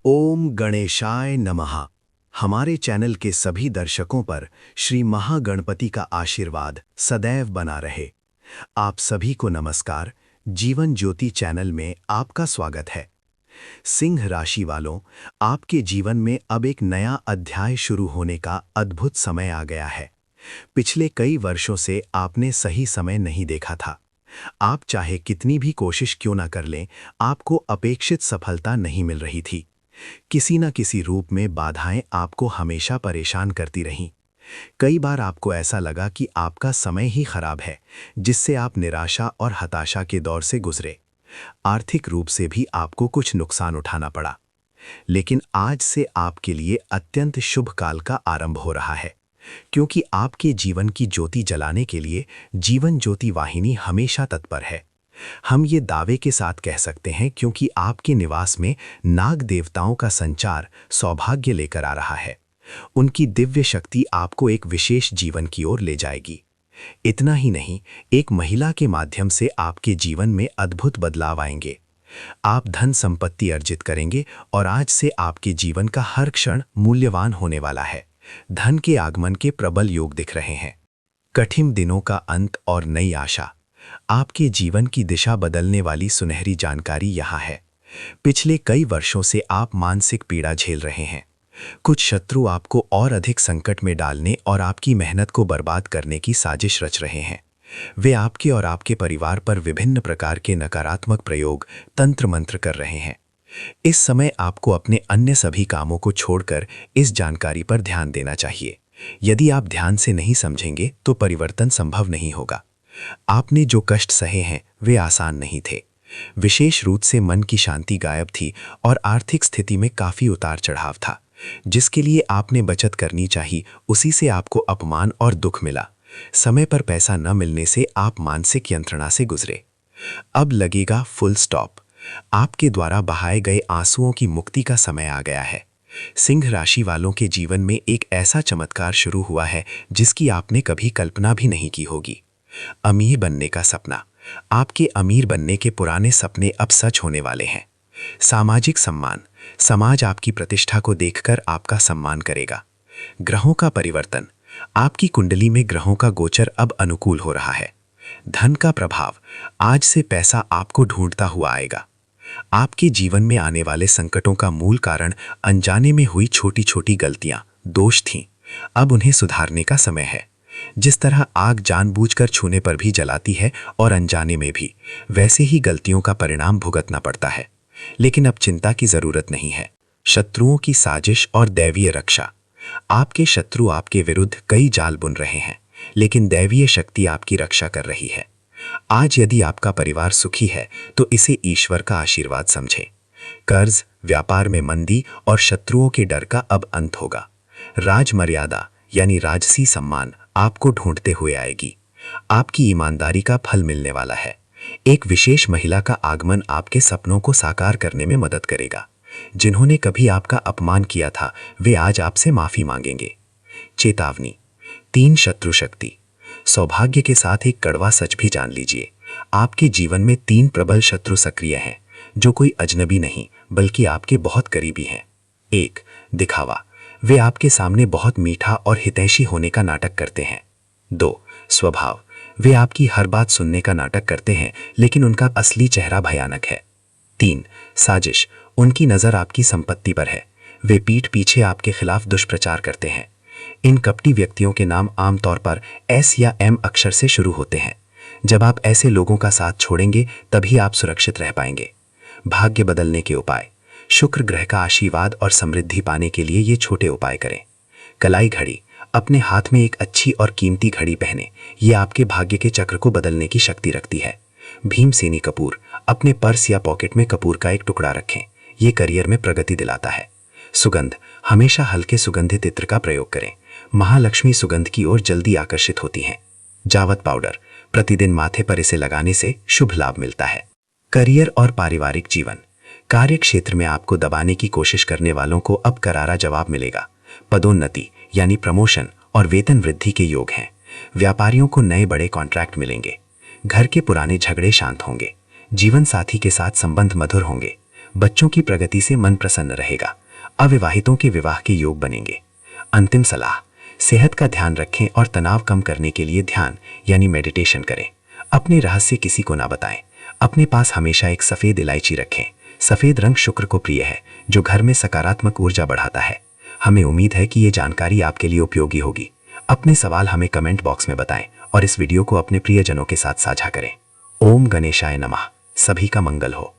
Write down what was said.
ओम गणेशाय नमः। हमारे चैनल के सभी दर्शकों पर श्री महागणपति का आशीर्वाद सदैव बना रहे। आप सभी को नमस्कार। जीवन ज्योति चैनल में आपका स्वागत है। सिंह राशि वालों, आपके जीवन में अब एक नया अध्याय शुरू होने का अद्भुत समय आ गया है। पिछले कई वर्षों से आपने सही समय नहीं देखा था। आप चाहे कितनी भी कोशिश क्यों ना कर लें, आपको अपेक्षित सफलता नहीं मिल रही थी। किसी न किसी रूप में बाधाएं आपको हमेशा परेशान करती रहीं। कई बार आपको ऐसा लगा कि आपका समय ही खराब है, जिससे आप निराशा और हताशा के दौर से गुजरे। आर्थिक रूप से भी आपको कुछ नुकसान उठाना पड़ा। लेकिन आज से आपके लिए अत्यंत शुभ काल का आरंभ हो रहा है, क्योंकि आपके जीवन की ज्योति जलाने के लिए जीवन ज्योति वाहिनी हमेशा तत्पर है। हम ये दावे के साथ कह सकते हैं क्योंकि आपके निवास में नाग देवताओं का संचार सौभाग्य लेकर आ रहा है। उनकी दिव्य शक्ति आपको एक विशेष जीवन की ओर ले जाएगी। इतना ही नहीं, एक महिला के माध्यम से आपके जीवन में अद्भुत बदलाव आएंगे। आप धन संपत्ति अर्जित करेंगे और आज से आपके जीवन का हर क्षण मूल्यवान होने वाला है। धन के आगमन के प्रबल योग दिख रहे हैं। कठिन दिनों का अंत और नई आशा। आपके जीवन की दिशा बदलने वाली सुनहरी जानकारी यहाँ है। पिछले कई वर्षों से आप मानसिक पीड़ा झेल रहे हैं। कुछ शत्रु आपको और अधिक संकट में डालने और आपकी मेहनत को बर्बाद करने की साजिश रच रहे हैं। वे आपके और आपके परिवार पर विभिन्न प्रकार के नकारात्मक प्रयोग, तंत्र मंत्र कर रहे हैं। इस समय आपको अपने अन्य सभी कामों को छोड़कर इस जानकारी पर ध्यान देना चाहिए। यदि आप ध्यान से नहीं समझेंगे तो परिवर्तन संभव नहीं होगा। आपने जो कष्ट सहे हैं वे आसान नहीं थे। विशेष रूप से मन की शांति गायब थी और आर्थिक स्थिति में काफी उतार चढ़ाव था। जिसके लिए आपने बचत करनी चाहिए, उसी से आपको अपमान और दुख मिला। समय पर पैसा न मिलने से आप मानसिक यंत्रणा से गुजरे। अब लगेगा फुल स्टॉप। आपके द्वारा बहाए गए आंसुओं की मुक्ति का समय आ गया है। सिंह राशि वालों के जीवन में एक ऐसा चमत्कार शुरू हुआ है जिसकी आपने कभी कल्पना भी नहीं की होगी। अमीर बनने का सपना। आपके अमीर बनने के पुराने सपने अब सच होने वाले हैं। सामाजिक सम्मान। समाज आपकी प्रतिष्ठा को देखकर आपका सम्मान करेगा। ग्रहों का परिवर्तन। आपकी कुंडली में ग्रहों का गोचर अब अनुकूल हो रहा है। धन का प्रभाव। आज से पैसा आपको ढूंढता हुआ आएगा। आपके जीवन में आने वाले संकटों का मूल कारण अनजाने में हुई छोटी छोटी गलतियां, दोष थीं। अब उन्हें सुधारने का समय है। जिस तरह आग जानबूझकर छूने पर भी जलाती है और अनजाने में भी, वैसे ही गलतियों का परिणाम भुगतना पड़ता है। लेकिन अब चिंता की जरूरत नहीं है। शत्रुओं की साजिश और दैवीय रक्षा। आपके शत्रु आपके विरुद्ध कई जाल बुन रहे हैं, लेकिन दैवीय शक्ति आपकी रक्षा कर रही है। आज यदि आपका परिवार सुखी है तो इसे ईश्वर का आशीर्वाद समझें। कर्ज, व्यापार में मंदी और शत्रुओं के डर का अब अंत होगा। राज मर्यादा यानी राजसी सम्मान आपको ढूंढते हुए आएगी। आपकी ईमानदारी का फल मिलने वाला है। एक विशेष महिला का आगमन आपके सपनों को साकार करने में मदद करेगा। जिन्होंने कभी आपका अपमान किया था, वे आज आपसे माफी मांगेंगे। चेतावनी। 3 शत्रु शक्ति। सौभाग्य के साथ एक कड़वा सच भी जान लीजिए। आपके जीवन में 3 प्रबल शत्रु सक्रिय हैं, जो कोई अजनबी नहीं बल्कि आपके बहुत करीबी हैं। 1. दिखावा। वे आपके सामने बहुत मीठा और हितैषी होने का नाटक करते हैं। 2. स्वभाव। वे आपकी हर बात सुनने का नाटक करते हैं, लेकिन उनका असली चेहरा भयानक है। 3. साजिश। उनकी नज़र आपकी संपत्ति पर है। वे पीठ पीछे आपके खिलाफ दुष्प्रचार करते हैं। इन कपटी व्यक्तियों के नाम आमतौर पर एस या एम अक्षर से शुरू होते हैं। जब आप ऐसे लोगों का साथ छोड़ेंगे तभी आप सुरक्षित रह पाएंगे। भाग्य बदलने के उपाय। शुक्र ग्रह का आशीर्वाद और समृद्धि पाने के लिए ये छोटे उपाय करें। कलाई घड़ी। अपने हाथ में एक अच्छी और कीमती घड़ी पहने। ये आपके भाग्य के चक्र को बदलने की शक्ति रखती है। भीमसेनी कपूर। अपने पर्स या पॉकेट में कपूर का एक टुकड़ा रखें। ये करियर में प्रगति दिलाता है। सुगंध। हमेशा हल्के सुगंधित इत्र का प्रयोग करें। महालक्ष्मी सुगंध की ओर जल्दी आकर्षित होती हैं। जावत पाउडर। प्रतिदिन माथे पर इसे लगाने से शुभ लाभ मिलता है। करियर और पारिवारिक जीवन। कार्य क्षेत्र में आपको दबाने की कोशिश करने वालों को अब करारा जवाब मिलेगा। पदोन्नति यानी प्रमोशन और वेतन वृद्धि के योग हैं। व्यापारियों को नए बड़े कॉन्ट्रैक्ट मिलेंगे। घर के पुराने झगड़े शांत होंगे। जीवन साथी के साथ संबंध मधुर होंगे। बच्चों की प्रगति से मन प्रसन्न रहेगा। अविवाहितों के विवाह के योग बनेंगे। अंतिम सलाह, सेहत का ध्यान रखें और तनाव कम करने के लिए ध्यान यानी मेडिटेशन करें। अपने रहस्य किसी को ना बताएं। अपने पास हमेशा एक सफेद इलायची रखें। सफेद रंग शुक्र को प्रिय है, जो घर में सकारात्मक ऊर्जा बढ़ाता है। हमें उम्मीद है कि ये जानकारी आपके लिए उपयोगी होगी। अपने सवाल हमें कमेंट बॉक्स में बताएं और इस वीडियो को अपने प्रियजनों के साथ साझा करें। ओम गणेशाय नमः। सभी का मंगल हो।